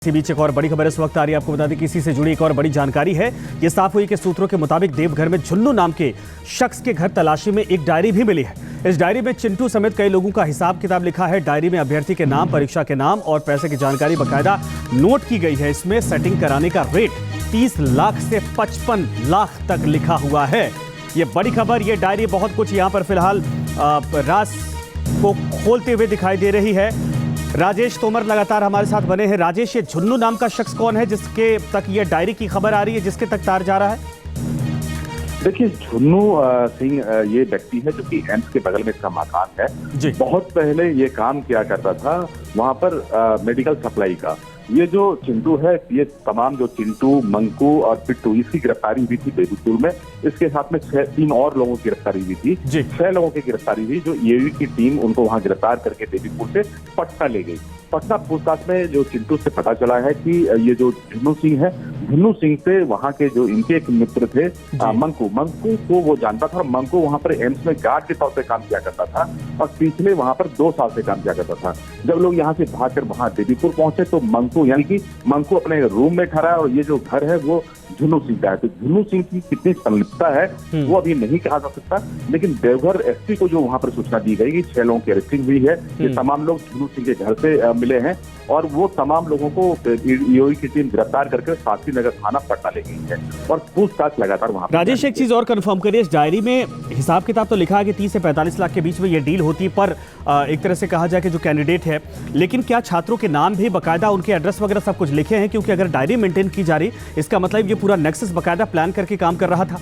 इसी बीच एक और बड़ी खबर इस वक्त आ रही है। आपको बता दें कि इसी से जुड़ी एक और बड़ी जानकारी है। ये साफ हुई कि सूत्रों के मुताबिक देवघर में झुन्नू नाम के शख्स के घर तलाशी में एक डायरी भी मिली है। इस डायरी में चिंटू समेत कई लोगों का हिसाब किताब लिखा है। डायरी में अभ्यर्थी के नाम, परीक्षा के नाम और पैसे की जानकारी बाकायदा नोट की गई है। इसमें सेटिंग कराने का रेट 30 लाख से 55 लाख तक लिखा हुआ है। ये बड़ी खबर, ये डायरी बहुत कुछ यहाँ पर फिलहाल राज को खोलते हुए दिखाई दे रही है। राजेश तोमर लगातार हमारे साथ बने हैं। राजेश, ये झुन्नू नाम का शख्स कौन है जिसके तक ये डायरी की खबर आ रही है, जिसके तक तार जा रहा है? देखिए, झुन्नू सिंह ये व्यक्ति है जो कि एम्स के बगल में इसका मकान है। बहुत पहले ये काम किया करता था वहां पर मेडिकल सप्लाई का। ये जो चिंटू है, ये तमाम जो चिंटू, मंकू और पिट्टू, इसकी गिरफ्तारी हुई थी बेगूसराय में। इसके साथ में 3 और लोगों की गिरफ्तारी हुई थी। 6 लोगों की गिरफ्तारी हुई, जो ईओयू की टीम उनको वहां गिरफ्तार करके देवीपुर से पटना ले गई। पटना पूछताछ में जो चिंटू से पता चला है कि ये जो झुन्नू सिंह है, झुन्नू सिंह से वहां के जो इनके एक मित्र थे मंकू को वो जानता था। मंकू वहां पर एम्स में गार्ड के तौर पे काम किया करता था और पिछले वहां पर 2 साल से काम किया करता था। जब लोग यहाँ से भागकर वहां देवीपुर पहुंचे तो मंकू यानी कि मंकू अपने रूम में ठहरा और ये जो घर है वो झुन्नू सिंह का है। तो झुन्नू सिंह की कितनी संलिप्तता है वो अभी नहीं कहा जा सकता, लेकिन देवघर एसपी को जो वहां पर सूचना दी गई कि 6 लोगों की अरेस्टिंग हुई है। ये तमाम लोग झुन्नू सिंह के घर से मिले हैं और वो तमाम लोगों को ईओयू की टीम गिरफ्तार करके शास्त्री नगर थाना पटना ले गई है और पूछताछ लगातार वहां। राजेश, एक चीज और कंफर्म करिए, इस डायरी में हिसाब किताब तो लिखा है कि 30 से 45 लाख के बीच में ये डील होती, पर एक तरह से कहा जाए कि जो कैंडिडेट है, लेकिन क्या छात्रों के नाम भी बाकायदा, उनके एड्रेस वगैरह सब कुछ लिखे हैं? क्योंकि अगर डायरी मेंटेन की जा रही, इसका मतलब ये पूरा नेक्सस बाकायदा प्लान करके काम कर रहा था।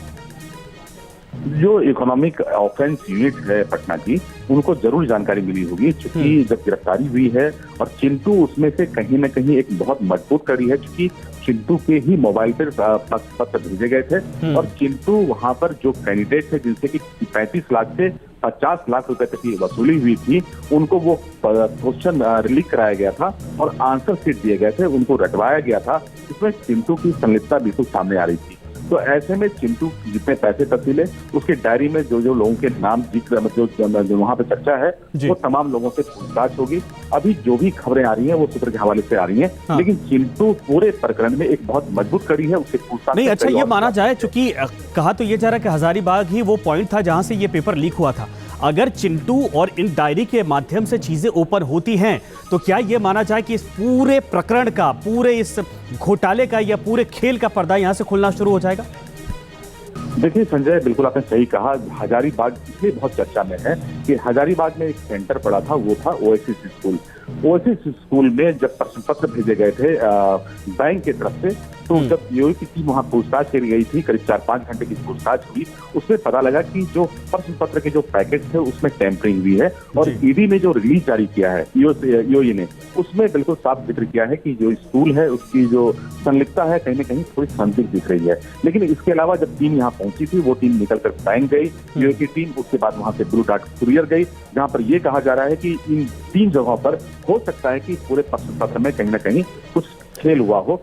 जो इकोनॉमिक ऑफेंस यूनिट है पटना की, उनको जरूर जानकारी मिली होगी, क्योंकि जब गिरफ्तारी हुई है और चिंटू उसमें से कहीं ना कहीं एक बहुत मजबूत कड़ी है, क्योंकि चिंटू के ही मोबाइल पर पत्र भेजे गए थे और चिंटू वहां पर जो कैंडिडेट थे जिनसे कि 35 लाख से 50 लाख रुपए तक की वसूली हुई थी, उनको वो क्वेश्चन रिलीज कराया गया था और आंसर शीट दिए गए थे, उनको रटवाया गया था। इसमें चिंटू की संलिप्तता बिल्कुल सामने आ रही थी। तो ऐसे में चिंटू जितने पैसे तसीले, उसके डायरी में जो जो लोगों के नाम जिक्र जो वहां पे चर्चा है, वो तमाम लोगों से पूछताछ होगी। अभी जो भी खबरें आ रही हैं वो सूत्र के हवाले से आ रही हैं। हाँ। लेकिन चिंटू पूरे प्रकरण में एक बहुत मजबूत कड़ी है, उससे पूछताछ नहीं। अच्छा, ये माना जाए, चूंकि कहा तो ये जा रहा है कि हजारीबाग ही वो पॉइंट था जहां से ये पेपर लीक हुआ था। अगर चिंटू और इन डायरी के माध्यम से चीजें ओपन होती हैं, तो क्या ये माना जाए कि इस पूरे प्रकरण का, पूरे इस घोटाले का या पूरे खेल का पर्दा यहां से खुलना शुरू हो जाएगा? देखिए संजय, बिल्कुल आपने सही कहा। हजारीबाग इसलिए बहुत चर्चा में है कि हजारीबाग में एक सेंटर पड़ा था, वो था ओएसिस स्कूल। ओएसिस स्कूल में जब प्रश्न पत्र भेजे गए थे बैंक की तरफ से, तो जब ईओयू की टीम वहां पूछताछ करी गई थी, करीब 4-5 घंटे की पूछताछ हुई, उसमें पता लगा कि जो प्रश्न पत्र के जो पैकेट थे उसमें टेम्परिंग हुई है और ईडी ने जो रिलीज जारी किया है ईओयू ने, उसमें बिल्कुल साफ जिक्र किया है कि जो स्कूल है उसकी जो संलिप्तता है कहीं ना कहीं थोड़ी संदिग्ध दिख रही है। लेकिन इसके अलावा जब टीम यहाँ पहुंची थी, वो टीम निकलकर बैंक गई, ईओयू की टीम, उसके बाद वहां से ब्लू डार्ट कुरियर गई, जहां पर यह कहा जा रहा है कि इन 3 जगहों पर हो सकता है कि पूरे प्रश्न पत्र में कहीं ना कहीं कुछ खेल हुआ हो।